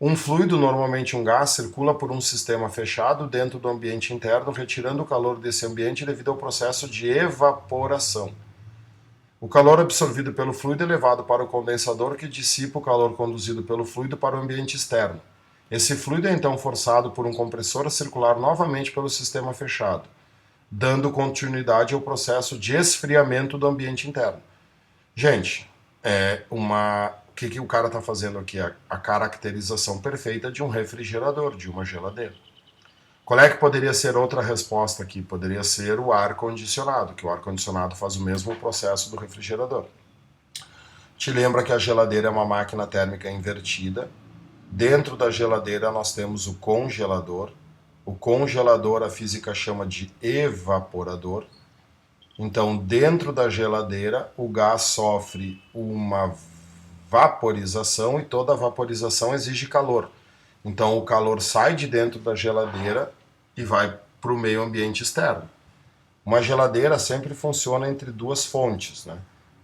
Um fluido, normalmente um gás, circula por um sistema fechado dentro do ambiente interno, retirando o calor desse ambiente devido ao processo de evaporação. O calor absorvido pelo fluido é levado para o condensador, que dissipa o calor conduzido pelo fluido para o ambiente externo. Esse fluido é então forçado por um compressor a circular novamente pelo sistema fechado, dando continuidade ao processo de esfriamento do ambiente interno. Gente, o que o cara está fazendo aqui? A caracterização perfeita de um refrigerador, de uma geladeira. Qual é que poderia ser outra resposta aqui? Poderia ser o ar-condicionado, que o ar-condicionado faz o mesmo processo do refrigerador. Te lembra que a geladeira é uma máquina térmica invertida. Dentro da geladeira nós temos o congelador. O congelador a física chama de evaporador. Então, dentro da geladeira, o gás sofre uma vaporização e toda vaporização exige calor. Então, o calor sai de dentro da geladeira e vai para o meio ambiente externo. Uma geladeira sempre funciona entre duas fontes, né?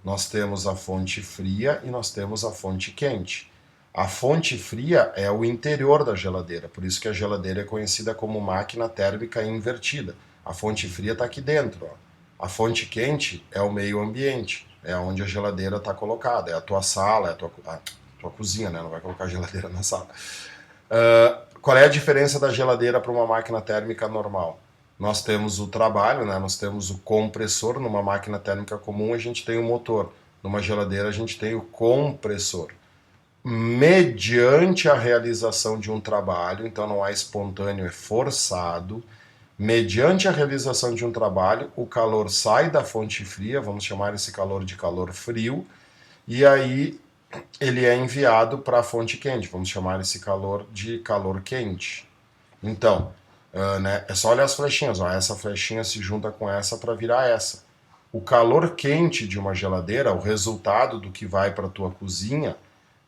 Nós temos a fonte fria e nós temos a fonte quente. A fonte fria é o interior da geladeira, por isso que a geladeira é conhecida como máquina térmica invertida. A fonte fria está aqui dentro, ó. A fonte quente é o meio ambiente, é onde a geladeira está colocada, é a tua sala, é a tua cozinha, né? Não vai colocar a geladeira na sala. Qual é a diferença da geladeira para uma máquina térmica normal? Nós temos o trabalho, né? Nós temos o compressor. Numa máquina térmica comum a gente tem o motor. Numa geladeira a gente tem o compressor. Mediante a realização de um trabalho, então não é espontâneo, é forçado. Mediante a realização de um trabalho, o calor sai da fonte fria, vamos chamar esse calor de calor frio, e aí ele é enviado para a fonte quente, vamos chamar esse calor de calor quente. Então, né, é só olhar as flechinhas, ó, essa flechinha se junta com essa para virar essa. O calor quente de uma geladeira, o resultado do que vai para a tua cozinha,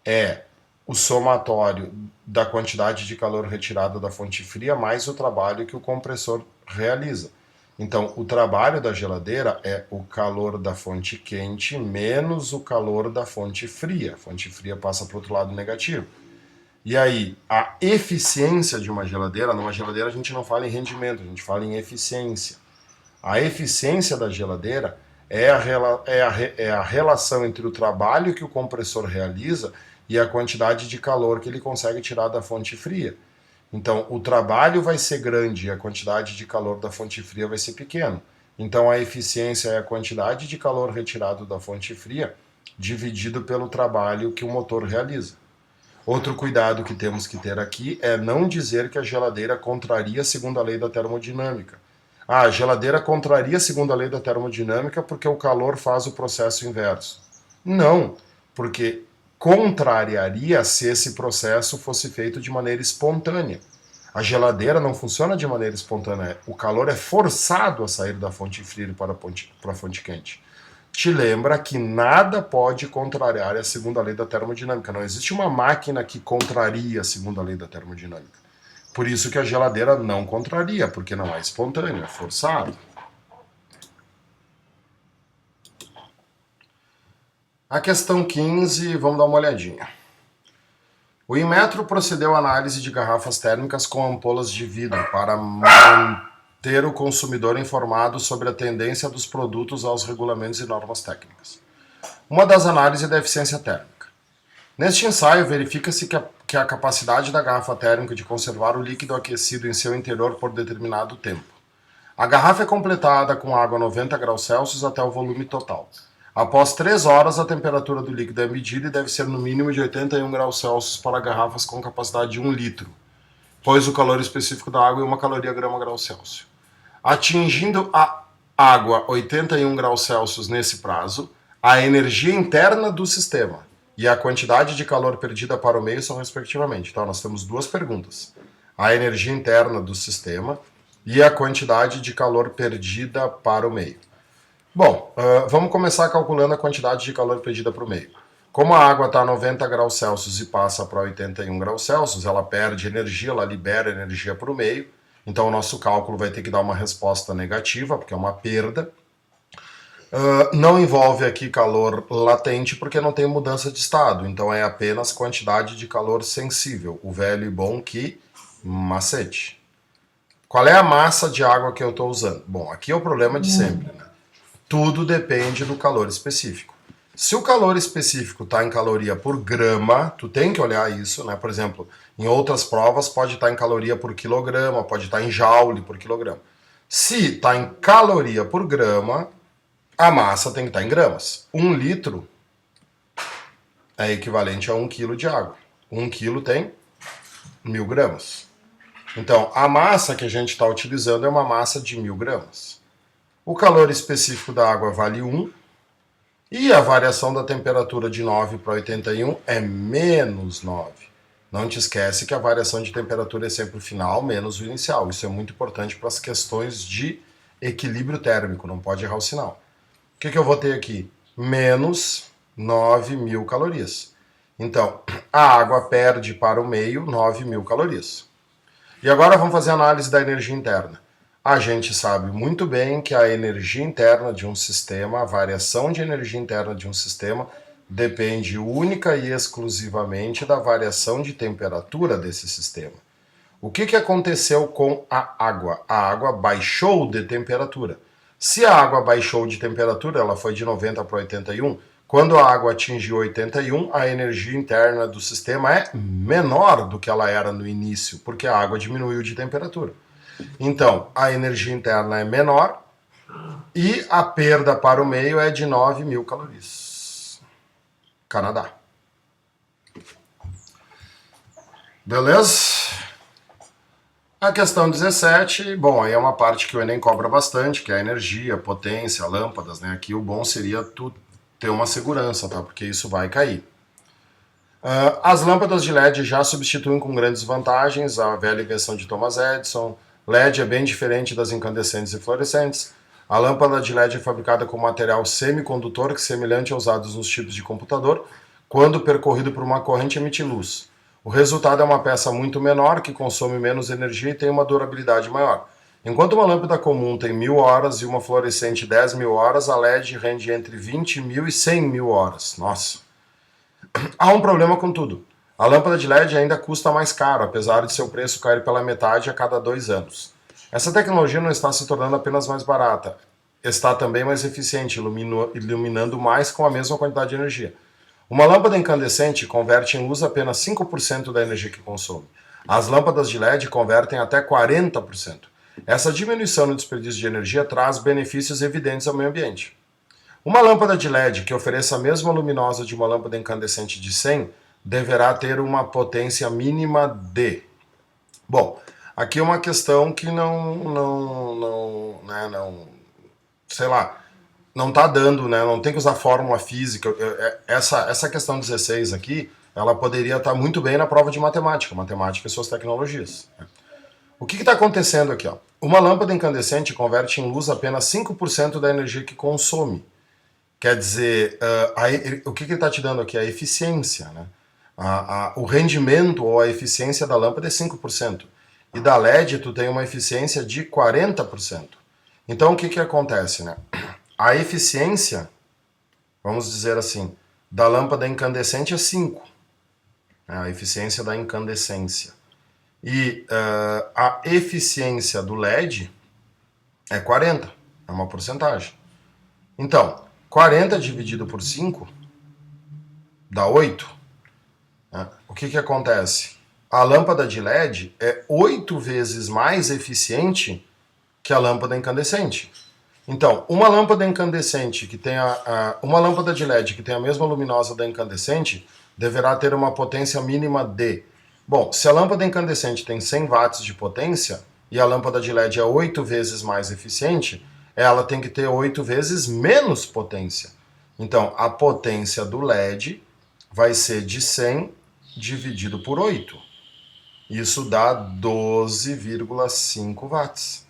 é o somatório da quantidade de calor retirada da fonte fria mais o trabalho que o compressor realiza. Então, o trabalho da geladeira é o calor da fonte quente menos o calor da fonte fria. A fonte fria passa para o outro lado negativo. E aí, a eficiência de uma geladeira, numa geladeira a gente não fala em rendimento, a gente fala em eficiência. A eficiência da geladeira é a relação entre o trabalho que o compressor realiza e a quantidade de calor que ele consegue tirar da fonte fria. Então, o trabalho vai ser grande e a quantidade de calor da fonte fria vai ser pequeno. Então, a eficiência é a quantidade de calor retirado da fonte fria dividido pelo trabalho que o motor realiza. Outro cuidado que temos que ter aqui é não dizer que a geladeira contraria segundo a lei da termodinâmica. Ah, a geladeira contraria segundo a lei da termodinâmica porque o calor faz o processo inverso. Não, porque contrariaria se esse processo fosse feito de maneira espontânea. A geladeira não funciona de maneira espontânea. O calor é forçado a sair da fonte fria para a fonte quente. Te lembra que nada pode contrariar a segunda lei da termodinâmica. Não existe uma máquina que contraria a segunda lei da termodinâmica. Por isso que a geladeira não contraria, porque não é espontâneo, é forçado. A questão 15, vamos dar uma olhadinha. O Inmetro procedeu à análise de garrafas térmicas com ampolas de vidro para manter o consumidor informado sobre a tendência dos produtos aos regulamentos e normas técnicas. Uma das análises é da eficiência térmica. Neste ensaio, verifica-se que a capacidade da garrafa térmica de conservar o líquido aquecido em seu interior por determinado tempo. A garrafa é completada com água a 90 graus Celsius até o volume total. Após 3 horas, a temperatura do líquido é medida e deve ser no mínimo de 81 graus Celsius para garrafas com capacidade de 1 litro, pois o calor específico da água é 1 caloria grama grau Celsius. Atingindo a água 81 graus Celsius nesse prazo, a energia interna do sistema e a quantidade de calor perdida para o meio são respectivamente. Então, nós temos duas perguntas. A energia interna do sistema e a quantidade de calor perdida para o meio. Bom, vamos começar calculando a quantidade de calor perdida para o meio. Como a água está a 90 graus Celsius e passa para 81 graus Celsius, ela perde energia, ela libera energia para o meio. Então o nosso cálculo vai ter que dar uma resposta negativa, porque é uma perda. Não envolve aqui calor latente, porque não tem mudança de estado. Então é apenas quantidade de calor sensível. O velho e bom que macete. Qual é a massa de água que eu estou usando? Bom, aqui é o problema de sempre, né? Tudo depende do calor específico. Se o calor específico está em caloria por grama, tu tem que olhar isso, né? Por exemplo, em outras provas pode estar em caloria por quilograma, pode estar em joule por quilograma. Se está em caloria por grama, a massa tem que estar em gramas. 1 litro é equivalente a 1 quilo de água. 1 quilo tem 1000 gramas. Então, a massa que a gente está utilizando é uma massa de 1000 gramas. O calor específico da água vale 1 e a variação da temperatura de 9 para 81 é menos 9. Não te esquece que a variação de temperatura é sempre o final menos o inicial. Isso é muito importante para as questões de equilíbrio térmico, não pode errar o sinal. O que eu vou ter aqui? Menos 9.000 calorias. Então, a água perde para o meio 9.000 calorias. E agora vamos fazer a análise da energia interna. A gente sabe muito bem que a energia interna de um sistema, a variação de energia interna de um sistema, depende única e exclusivamente da variação de temperatura desse sistema. O que aconteceu com a água? A água baixou de temperatura. Se a água baixou de temperatura, ela foi de 90 para 81, quando a água atingiu 81, a energia interna do sistema é menor do que ela era no início, porque a água diminuiu de temperatura. Então, a energia interna é menor e a perda para o meio é de 9.000 calorias. Canadá. Beleza? A questão 17, bom, aí é uma parte que o Enem cobra bastante, que é a energia, potência, lâmpadas, né? Aqui o bom seria tu ter uma segurança, tá? Porque isso vai cair. As lâmpadas de LED já substituem com grandes vantagens a velha invenção de Thomas Edison. LED é bem diferente das incandescentes e fluorescentes. A lâmpada de LED é fabricada com material semicondutor, que é semelhante aos usados nos chips de computador, quando percorrido por uma corrente emite luz. O resultado é uma peça muito menor, que consome menos energia e tem uma durabilidade maior. Enquanto uma lâmpada comum tem 1.000 horas e uma fluorescente 10.000 horas, a LED rende entre 20.000 e 100.000 horas. Nossa! Há um problema com tudo. A lâmpada de LED ainda custa mais caro, apesar de seu preço cair pela metade a cada 2 anos. Essa tecnologia não está se tornando apenas mais barata, está também mais eficiente, iluminando mais com a mesma quantidade de energia. Uma lâmpada incandescente converte em luz apenas 5% da energia que consome. As lâmpadas de LED convertem até 40%. Essa diminuição no desperdício de energia traz benefícios evidentes ao meio ambiente. Uma lâmpada de LED que ofereça a mesma luminosa de uma lâmpada incandescente de 100 deverá ter uma potência mínima de... Bom, aqui é uma questão que não sei lá, não tá dando, né? Não tem que usar fórmula física. Essa questão 16 aqui, ela poderia estar muito bem na prova de matemática e suas tecnologias. O que está acontecendo aqui? Ó? Uma lâmpada incandescente converte em luz apenas 5% da energia que consome. Quer dizer, o que ele está te dando aqui? A eficiência, né? O rendimento ou a eficiência da lâmpada é 5%. E da LED tu tem uma eficiência de 40%. Então o que acontece, né? A eficiência, vamos dizer assim, da lâmpada incandescente é 5. A eficiência da incandescência. E a eficiência do LED é 40. É uma porcentagem. Então, 40 dividido por 5 dá 8. O que acontece? A lâmpada de LED é 8 vezes mais eficiente que a lâmpada incandescente. Então, uma lâmpada incandescente que tenha uma lâmpada de LED que tenha a mesma luminosa da incandescente deverá ter uma potência mínima de... Bom, se a lâmpada incandescente tem 100 watts de potência e a lâmpada de LED é 8 vezes mais eficiente, ela tem que ter 8 vezes menos potência. Então, a potência do LED vai ser de 100 dividido por 8. Isso dá 12,5 watts.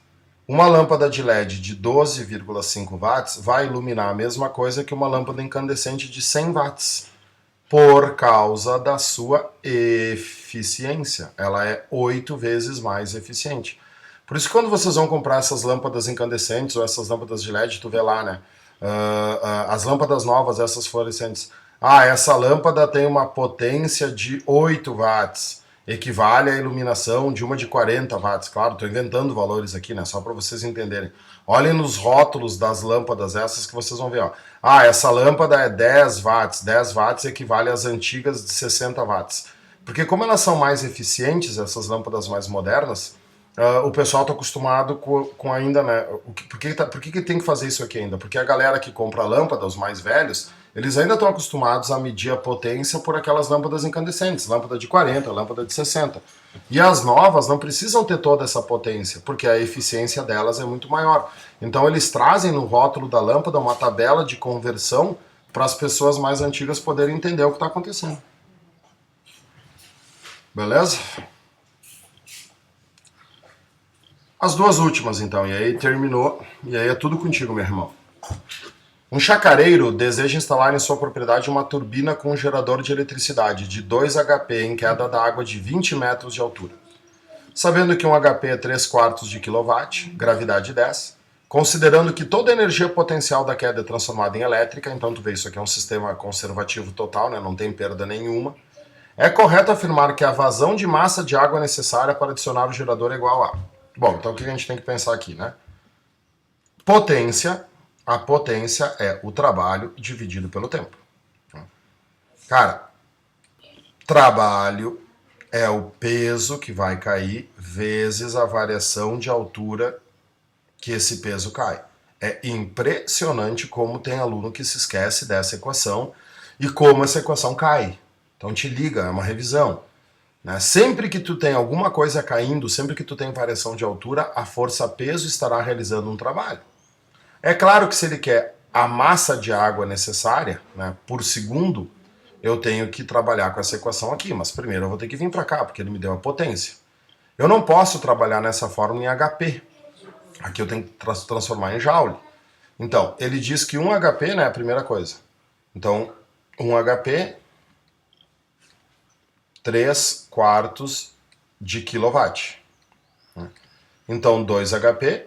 Uma lâmpada de LED de 12,5 watts vai iluminar a mesma coisa que uma lâmpada incandescente de 100 watts, por causa da sua eficiência. Ela é 8 vezes mais eficiente. Por isso que quando vocês vão comprar essas lâmpadas incandescentes ou essas lâmpadas de LED, tu vê lá, né? As lâmpadas novas, essas fluorescentes. Essa lâmpada tem uma potência de 8 watts. Equivale à iluminação de uma de 40 watts. Claro, estou inventando valores aqui, né? Só para vocês entenderem. Olhem nos rótulos das lâmpadas essas que vocês vão ver. Ó. Essa lâmpada é 10 watts. 10 watts equivale às antigas de 60 watts. Porque como elas são mais eficientes, essas lâmpadas mais modernas, o pessoal está acostumado com ainda, né? Por que tem que fazer isso aqui ainda? Porque a galera que compra lâmpada, os mais velhos, eles ainda estão acostumados a medir a potência por aquelas lâmpadas incandescentes, lâmpada de 40, lâmpada de 60. E as novas não precisam ter toda essa potência, porque a eficiência delas é muito maior. Então eles trazem no rótulo da lâmpada uma tabela de conversão para as pessoas mais antigas poderem entender o que está acontecendo. Beleza? As duas últimas, então, e aí terminou, e aí é tudo contigo, meu irmão. Um chacareiro deseja instalar em sua propriedade uma turbina com um gerador de eletricidade de 2 HP em queda d'água de 20 metros de altura. Sabendo que um HP é 3/4 de kW, gravidade 10, considerando que toda a energia potencial da queda é transformada em elétrica, então tu vê, isso aqui é um sistema conservativo total, né? Não tem perda nenhuma, é correto afirmar que a vazão de massa de água necessária para adicionar o gerador é igual a... Bom, então o que a gente tem que pensar aqui, né? Potência, a potência é o trabalho dividido pelo tempo. Cara, trabalho É o peso que vai cair vezes a variação de altura que esse peso cai. É impressionante como tem aluno que se esquece dessa equação e como essa equação cai. Então te liga, é uma revisão. Né? Sempre que tu tem alguma coisa caindo, sempre que tu tem variação de altura, a força-peso estará realizando um trabalho. É claro que se ele quer a massa de água necessária, né, por segundo, eu tenho que trabalhar com essa equação aqui, mas primeiro eu vou ter que vir para cá, porque ele me deu a potência. Eu não posso trabalhar nessa fórmula em HP. Aqui eu tenho que transformar em Joule. Então, ele diz que 1 HP, né, é a primeira coisa. Então, 1 HP, 3 quartos de quilowatt. Então, 2 HP,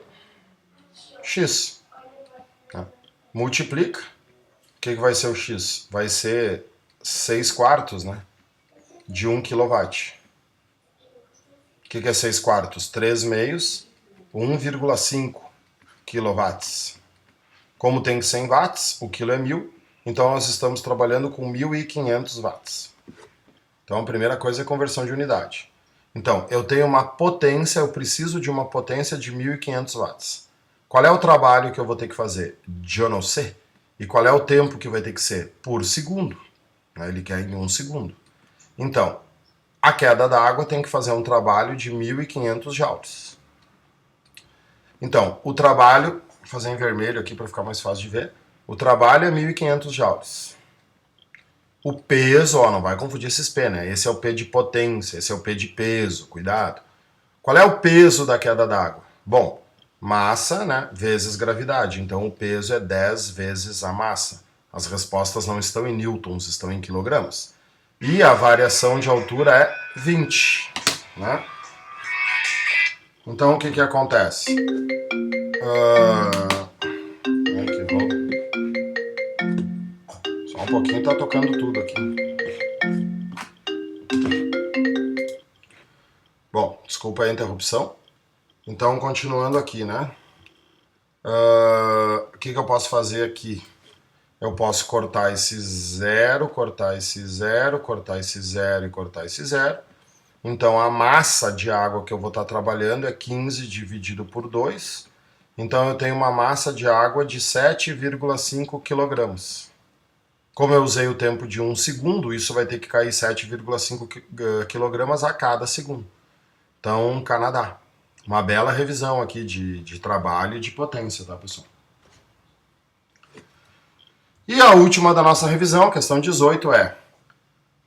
X. Multiplica. O que vai ser o X? Vai ser 6 quartos, né, de 1 kW. O que é 6 quartos? 3 meios, 1,5 kW. Como tem 100 watts, o quilo é 1000, então nós estamos trabalhando com 1500 watts. Então a primeira coisa é conversão de unidade. Então, eu tenho uma potência, eu preciso de uma potência de 1500 watts. Qual é o trabalho que eu vou ter que fazer? Eu não sei. E qual é o tempo que vai ter que ser? Por segundo. Ele quer em 1 segundo. Então, a queda da água tem que fazer um trabalho de 1500 joules. Então, o trabalho, vou fazer em vermelho aqui para ficar mais fácil de ver, o trabalho é 1500 joules. O peso, ó, não vai confundir esses P, né? Esse é o P de potência, esse é o P de peso, cuidado. Qual é o peso da queda d'água? Bom, massa, né, vezes gravidade. Então o peso é 10 vezes a massa. As respostas não estão em newtons, estão em quilogramas. E a variação de altura é 20, né? Então o que acontece? Só um pouquinho, tá tocando tudo aqui. Bom, desculpa a interrupção. Então, continuando aqui, né? O que eu posso fazer aqui? Eu posso cortar esse zero, cortar esse zero, cortar esse zero e cortar esse zero. Então, a massa de água que eu vou estar trabalhando é 15 dividido por 2. Então, eu tenho uma massa de água de 7,5 quilogramas. Como eu usei o tempo de 1 segundo, isso vai ter que cair 7,5 quilogramas a cada segundo. Então, Canadá. Uma bela revisão aqui de trabalho e de potência, tá, pessoal? E a última da nossa revisão, questão 18, é: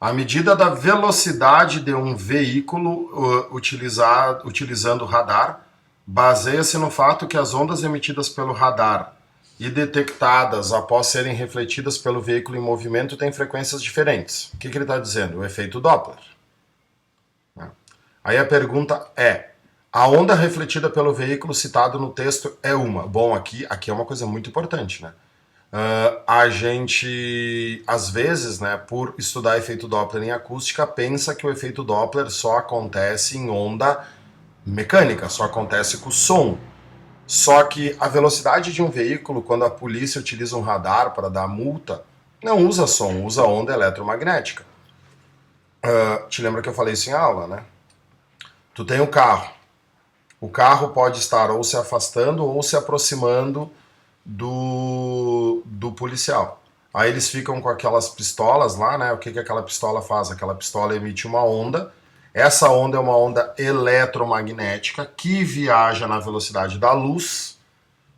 a medida da velocidade de um veículo utilizando radar baseia-se no fato que as ondas emitidas pelo radar e detectadas após serem refletidas pelo veículo em movimento têm frequências diferentes. O que ele está dizendo? O efeito Doppler. Aí a pergunta é: a onda refletida pelo veículo citado no texto é uma. Bom, aqui é uma coisa muito importante, né? A gente, às vezes, né, por estudar efeito Doppler em acústica, pensa que o efeito Doppler só acontece em onda mecânica, só acontece com o som. Só que a velocidade de um veículo, quando a polícia utiliza um radar para dar multa, não usa som, usa onda eletromagnética. Te lembra que eu falei isso em aula, né? Tu tem um carro. O carro pode estar ou se afastando ou se aproximando do policial. Aí eles ficam com aquelas pistolas lá, né? O que aquela pistola faz? Aquela pistola emite uma onda. Essa onda é uma onda eletromagnética que viaja na velocidade da luz,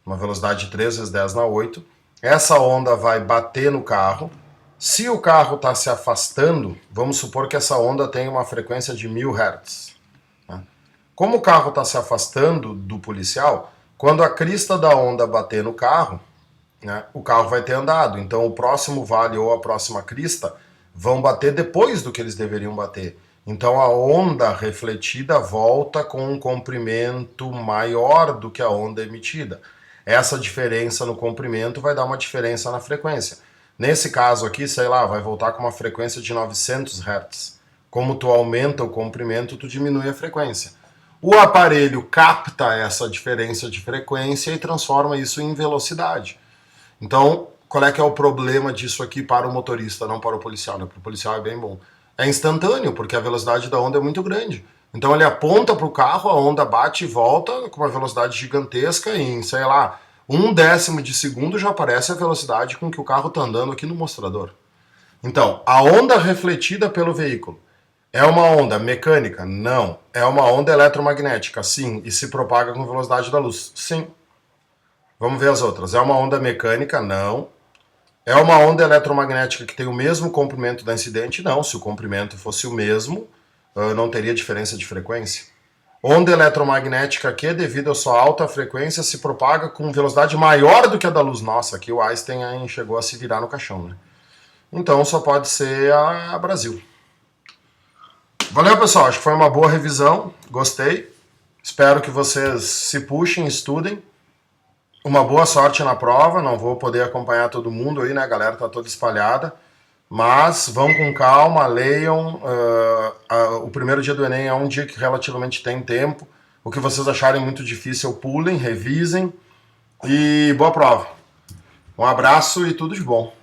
uma velocidade de 3 vezes 10 na 8. Essa onda vai bater no carro. Se o carro está se afastando, vamos supor que essa onda tem uma frequência de 1000 Hz. Como o carro está se afastando do policial, quando a crista da onda bater no carro, né, o carro vai ter andado. Então o próximo vale ou a próxima crista vão bater depois do que eles deveriam bater. Então a onda refletida volta com um comprimento maior do que a onda emitida. Essa diferença no comprimento vai dar uma diferença na frequência. Nesse caso aqui, sei lá, vai voltar com uma frequência de 900 Hz. Como tu aumenta o comprimento, tu diminui a frequência. O aparelho capta essa diferença de frequência e transforma isso em velocidade. Então, qual é que é o problema disso aqui para o motorista, não para o policial? Né? Para o policial é bem bom. é instantâneo, porque a velocidade da onda é muito grande. Então ele aponta para o carro, a onda bate e volta com uma velocidade gigantesca e em, sei lá, 1/10 de segundo já aparece a velocidade com que o carro está andando aqui no mostrador. Então, a onda refletida pelo veículo é uma onda mecânica? Não. É uma onda eletromagnética? Sim. E se propaga com velocidade da luz? Sim. Vamos ver as outras. É uma onda mecânica? Não. É uma onda eletromagnética que tem o mesmo comprimento da incidente? Não. Se o comprimento fosse o mesmo, não teria diferença de frequência. Onda eletromagnética que, devido à sua alta frequência, se propaga com velocidade maior do que a da luz. Nossa, aqui o Einstein chegou a se virar no caixão, né? Então só pode ser a Brasil. Valeu, pessoal. Acho que foi uma boa revisão. Gostei. Espero que vocês se puxem, estudem. Uma boa sorte na prova. Não vou poder acompanhar todo mundo aí, né? A galera tá toda espalhada. Mas vão com calma, leiam. O primeiro dia do Enem é um dia que relativamente tem tempo. O que vocês acharem muito difícil, pulem, revisem. E boa prova. Um abraço e tudo de bom.